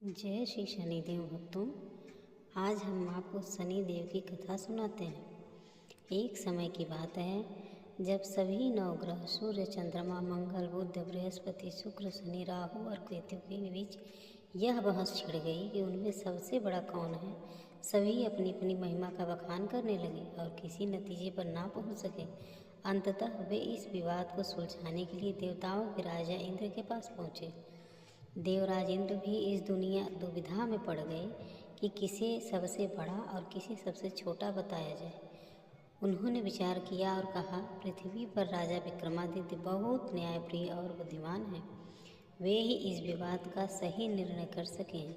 जय श्री शनिदेव भक्तों। आज हम आपको शनिदेव की कथा सुनाते हैं। एक समय की बात है जब सभी नवग्रह सूर्य, चंद्रमा, मंगल, बुध, बृहस्पति, शुक्र, शनि, राहु और केतु के बीच यह बहस छिड़ गई कि उनमें सबसे बड़ा कौन है। सभी अपनी अपनी महिमा का बखान करने लगे और किसी नतीजे पर ना पहुंच सके। अंततः वे इस विवाद को सुलझाने के लिए देवताओं के राजा इंद्र के पास पहुँचे। देवराज इंद्र भी इस दुविधा में पड़ गए कि किसे सबसे बड़ा और किसे सबसे छोटा बताया जाए। उन्होंने विचार किया और कहा, पृथ्वी पर राजा विक्रमादित्य बहुत न्यायप्रिय और बुद्धिमान हैं। वे ही इस विवाद का सही निर्णय कर सके हैं।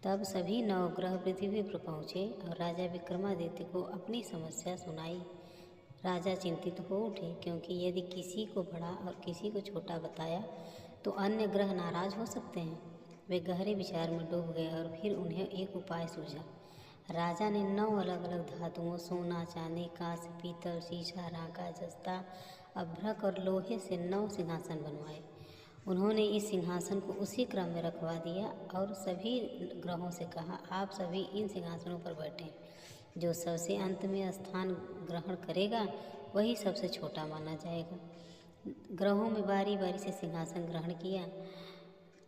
तब सभी नवग्रह पृथ्वी पर पहुँचे और राजा विक्रमादित्य को अपनी समस्या सुनाई। राजा चिंतित हो उठे, क्योंकि यदि किसी को बड़ा और किसी को छोटा बताया तो अन्य ग्रह नाराज हो सकते हैं। वे गहरे विचार में डूब गए और फिर उन्हें एक उपाय सूझा। राजा ने 9 अलग अलग धातुओं, सोना, चांदी, कांस्य, पीतल, शीशा, रांका, जस्ता, अभ्रक और लोहे से 9 सिंहासन बनवाए। उन्होंने इस सिंहासन को उसी क्रम में रखवा दिया और सभी ग्रहों से कहा, आप सभी इन सिंहासनों पर बैठें। जो सबसे अंत में स्थान ग्रहण करेगा वही सबसे छोटा माना जाएगा। ग्रहों में बारी बारी से सिंहासन ग्रहण किया,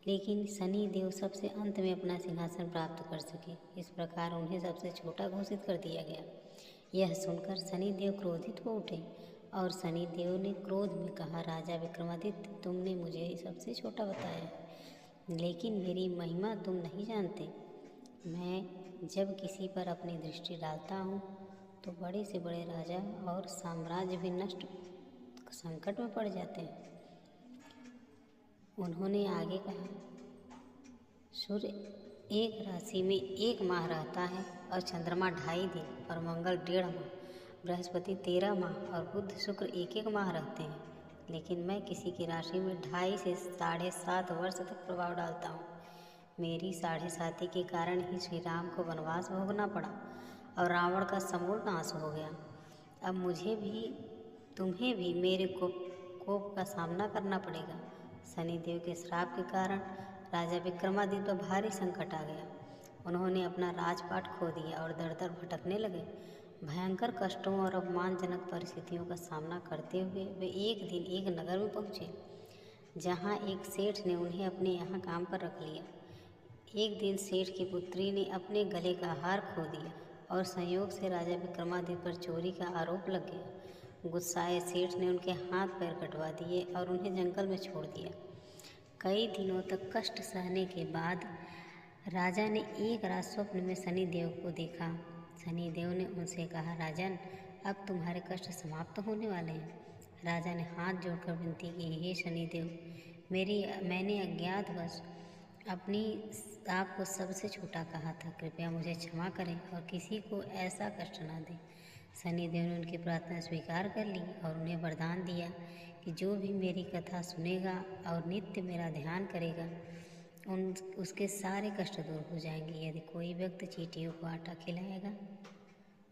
लेकिन शनि देव सबसे अंत में अपना सिंहासन प्राप्त कर सके। इस प्रकार उन्हें सबसे छोटा घोषित कर दिया गया। यह सुनकर शनि देव क्रोधित हो उठे और शनि देव ने क्रोध में कहा, राजा विक्रमादित्य, तुमने मुझे सबसे छोटा बताया है, लेकिन मेरी महिमा तुम नहीं जानते। मैं जब किसी पर अपनी दृष्टि डालता हूँ तो बड़े से बड़े राजा और साम्राज्य भी नष्ट संकट में पड़ जाते हैं। उन्होंने आगे कहा, सूर्य एक राशि में 1 माह रहता है और चंद्रमा 2.5 दिन और मंगल 1.5 माह, बृहस्पति 13 माह और बुध शुक्र 1-1 माह रहते हैं। लेकिन मैं किसी की राशि में 2.5 से 7.5 वर्ष तक प्रभाव डालता हूँ। मेरी 7.5 के कारण ही श्री राम को वनवास भोगना पड़ा और रावण का समूल नाश हो गया। अब मुझे भी तुम्हें भी मेरे कोप का सामना करना पड़ेगा। शनिदेव के श्राप के कारण राजा विक्रमादित्य पर भारी संकट आ गया। उन्होंने अपना राजपाट खो दिया और दर दर भटकने लगे। भयंकर कष्टों और अपमानजनक परिस्थितियों का सामना करते हुए वे एक दिन एक नगर में पहुँचे, जहाँ एक सेठ ने उन्हें अपने यहाँ काम पर रख लिया। एक दिन सेठ की पुत्री ने अपने गले का हार खो दिया और संयोग से राजा विक्रमादित्य पर चोरी का आरोप लग गया। गुस्साए सेठ ने उनके हाथ पैर कटवा दिए और उन्हें जंगल में छोड़ दिया। कई दिनों तक कष्ट सहने के बाद राजा ने एक रात स्वप्न में शनिदेव को देखा। शनिदेव ने उनसे कहा, राजन, अब तुम्हारे कष्ट समाप्त होने वाले हैं। राजा ने हाथ जोड़कर विनती की, हे शनिदेव, मैंने अज्ञातवश अपनी आप को सबसे छोटा कहा था। कृपया मुझे क्षमा करें और किसी को ऐसा कष्ट ना दें। शनिदेव ने उनकी प्रार्थना स्वीकार कर ली और उन्हें वरदान दिया कि जो भी मेरी कथा सुनेगा और नित्य मेरा ध्यान करेगा उसके सारे कष्ट दूर हो जाएंगे। यदि कोई व्यक्ति चींटियों को आटा खिलाएगा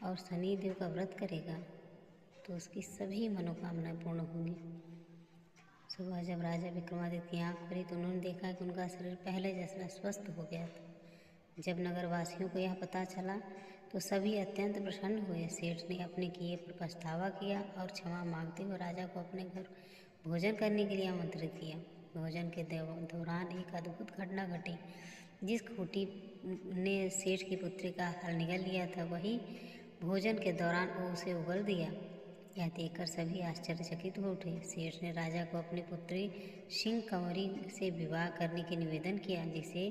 और शनिदेव का व्रत करेगा तो उसकी सभी मनोकामनाएं पूर्ण होंगी। सुबह जब राजा विक्रमादित्य की आँख खुली तो उन्होंने देखा कि उनका शरीर पहले जैसा स्वस्थ हो गया था। जब नगरवासियों को यह पता चला तो सभी अत्यंत प्रसन्न हुए। सेठ ने अपने किए पर पछतावा किया और क्षमा मांगते हुए राजा को अपने घर भोजन करने के लिए आमंत्रित किया। भोजन के दौरान एक अद्भुत घटना घटी। जिस खूंटी ने सेठ की पुत्री का हाल निगल लिया था, वही भोजन के दौरान उसे उगल दिया। यह देखकर सभी आश्चर्यचकित हो उठे। सेठ ने राजा को अपनी पुत्री सिंह कंवरी से विवाह करने की निवेदन किया, जिसे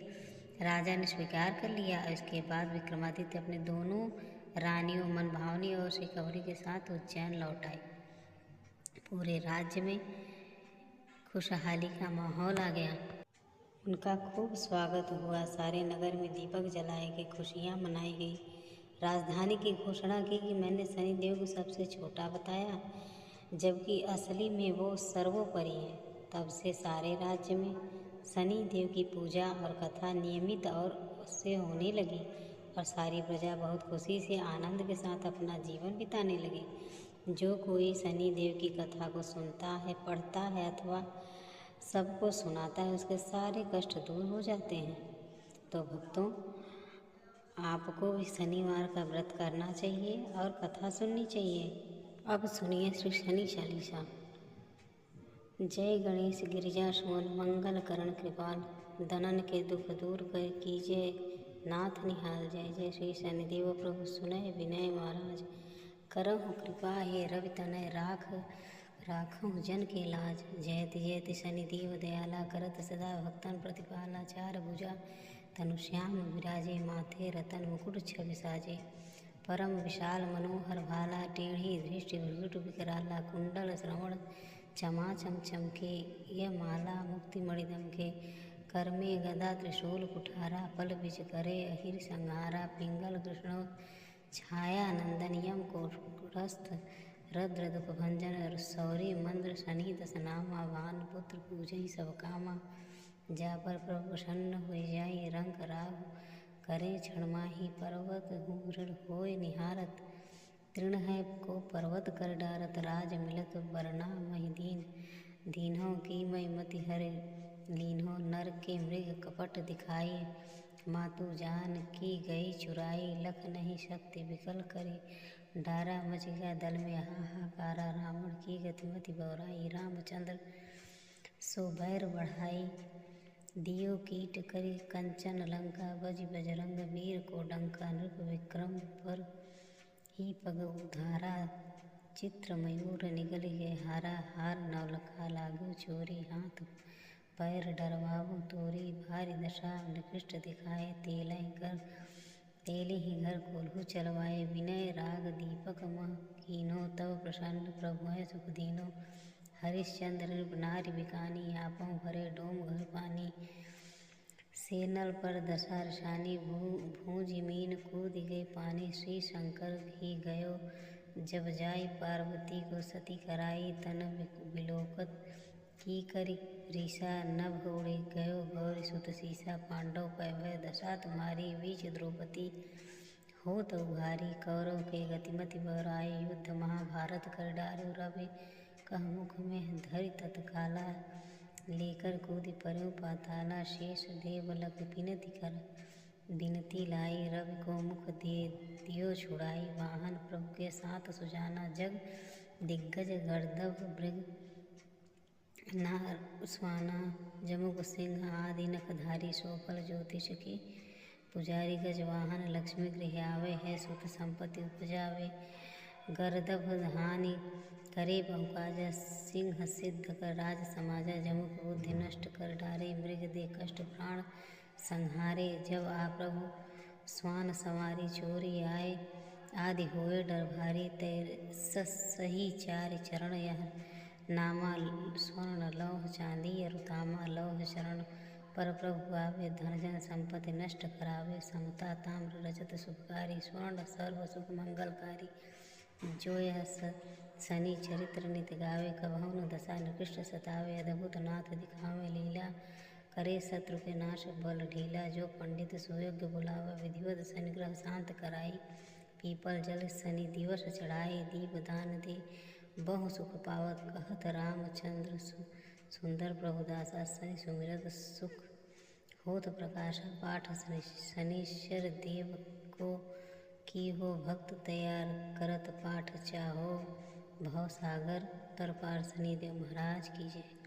राजा ने स्वीकार कर लिया। इसके बाद विक्रमादित्य अपने दोनों रानियों मनभावनी और श्री कंवरी के साथ उज्जैन लौट आए। पूरे राज्य में खुशहाली का माहौल आ गया। उनका खूब स्वागत हुआ। सारे नगर में दीपक जलाए गए, खुशियाँ मनाई गई। राजधानी की घोषणा की कि मैंने शनिदेव को सबसे छोटा बताया, जबकि असली में वो सर्वोपरि है। तब से सारे राज्य में शनि देव की पूजा और कथा नियमित और उससे होने लगी और सारी प्रजा बहुत खुशी से आनंद के साथ अपना जीवन बिताने लगी। जो कोई शनि देव की कथा को सुनता है, पढ़ता है अथवा सबको सुनाता है, उसके सारे कष्ट दूर हो जाते हैं। तो भक्तों, आपको भी शनिवार का व्रत करना चाहिए और कथा सुननी चाहिए। अब सुनिए श्री शनि चालीसा। जय गणेश गिरिजा सुमन मंगल करण कृपाल, दनन के दुख दूर कर कीजय नाथ निहाल। जय जय श्री शनिदेव प्रभु सुनय विनय महाराज, करहु कृपा हे रवि तनय राखहु जन के लाज। जयति जयति शनिदेव दयाला, करत सदा भक्तन प्रतिपाला। चार भुजा तनु श्याम विराजे, माथे रतन मुकुट छवि साजे। परम विशाल मनोहर भाला, टेढ़ी दृष्टि भ्रुकुट विकराला। कुंडल श्रवण चमाचम चमके, यह माला मुक्ति मणि दमके। कर में गदा त्रिशूल कुठारा, पल बिच करे अहिर संहारा। पिंगल कृष्ण छाया नंदन, यम कोटस्थ रद्र दुख भंजन। सौरी मंद्र शनि दसनामा, भान पुत्र पूजहि सब कामा। जा पर प्रभु प्रसन्न हुए जाई, रंग राग करे क्षण माही। पर्वत दृढ़ होय निहारत, तृण है को पर्वत कर डारत। राज मिलत बरना महि दीन, दीन्हों की मई मति हरे लीन्हो। नर के मृग कपट दिखाई, मातु जान की गई चुराई। लख नहीं शक्ति विकल करे, डारा मच गया दल में हाहाकारा। रावण की गतिमति बौराई, रामचंद्र सो बैर बढ़ाई। दियो कीट करी कंचन लंका, बज बजरंग वीर को डंका। नृप विक्रम पर ही पग उधारा, चित्र मयूर निगल गए हारा। हार नवलखा लागो चोरी, हाथ पैर डरवाओ तोरी। भारी दशा निकृष्ट दिखाए, तेले ही घर कोल्हू चलवाए। विनय राग दीपक मह कीन्हो, तब प्रसन्न प्रभु है सुख दीनो। हरिश्चंद्र नृप नारि बिकानी, आपहु भरे डोम घर पानी। से नल पर दशा रसानी, भूज मीन कूद गए पानी। श्री शंकर ही गयो जब जाई, पार्वती को सती कराई। तन बिलोकत की करी रीसा, नभ उड़े गयो गौरी सुत सीसा। पांडव पै भय दशा तुम्हारी, बीच द्रौपदी होत उघारी। कौरव के गतिमति बौराई, युद्ध महाभारत कर डारो। रवि कह मुख में धरि तत्काला, लेकर कूदि परेउ पाताला। शेष देव लग विनति कर विनती लाई, रवि को मुख दे दियो छुड़ाई। वाहन प्रभु के साथ सुजाना, जग दिग्गज गर्दभ मृग नार स्वाना। जमुक सिंह आदि नखधारी, सोफल ज्योतिष के पुजारी। गज वाहन लक्ष्मी गृह आवे, है सुत संपत्ति उपजावे। गर्दभ हानि करे बहुकाजा, सिंह सिद्ध कर राज समाजा। जमुक बुद्धि नष्ट कर डारे, मृग दे कष्ट प्राण संहारे। जब आ प्रभु स्वान सवारी, चोरी आए आदि होए डर भारी। तै सही चारि चरण यह नामा, स्वर्ण लौह चांदी अरुतामा। लौह चरण पर प्रभु आवे, धन जन संपत्ति नष्ट करावे। समता ताम्र रजत शुभकारी, स्वर्ण सर्व सुख मंगलकारी। जो यह शनि चरित्र नित गावे, कबहु न दशा निकृष्ट सतावे। अद्भुत नाथ दिखावे लीला, करे शत्रु के नाश बल ढीला। जो पंडित सुयोग्य बुलावा, विधिवत शनि ग्रह शांत कराई। पीपल जल शनि दिवस चढ़ाई, दीप दान दे बहु सुख पावत। कहत रामचंद्र सुंदर प्रभु दासा, शनि सुमिरत सुख होत प्रकाशा। पाठ शनिश्चर देव को की हो भक्त तैयार, करत पाठ चाहो भव सागर तर पार। शनिदेव महाराज की जय।